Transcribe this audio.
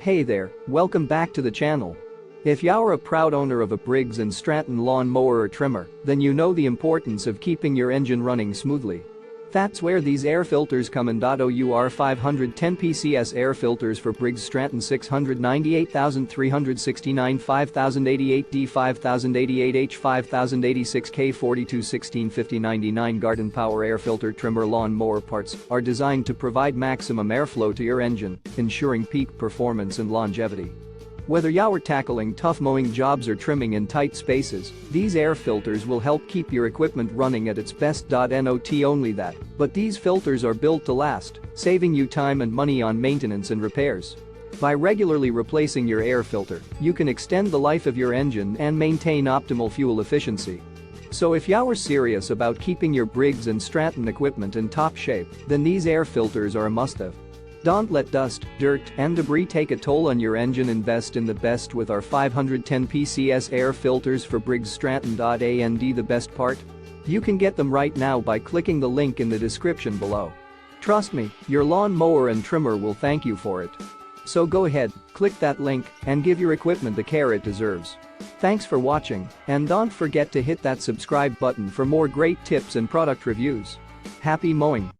Hey there, welcome back to the channel. If you're a proud owner of a Briggs Stratton lawn mower or trimmer, then you know the importance of keeping your engine running smoothly. That's where these air filters come in. Our 510 PCS air filters for Briggs Stratton 698,369 5088D 5088H 5086K 42165099 Garden Power Air Filter Trimmer Lawn Mower parts are designed to provide maximum airflow to your engine, ensuring peak performance and longevity. Whether you're tackling tough mowing jobs or trimming in tight spaces, these air filters will help keep your equipment running at its best. Not only that, but these filters are built to last, saving you time and money on maintenance and repairs. By regularly replacing your air filter, you can extend the life of your engine and maintain optimal fuel efficiency. So if you're serious about keeping your Briggs Stratton equipment in top shape, then these air filters are a must-have. Don't let dust, dirt, and debris take a toll on your engine. Invest in the best with our 510 PCS air filters for Briggs Stratton. And the best part? You can get them right now by clicking the link in the description below. Trust me, your lawn mower and trimmer will thank you for it. So go ahead, click that link, and give your equipment the care it deserves. Thanks for watching, and don't forget to hit that subscribe button for more great tips and product reviews. Happy mowing!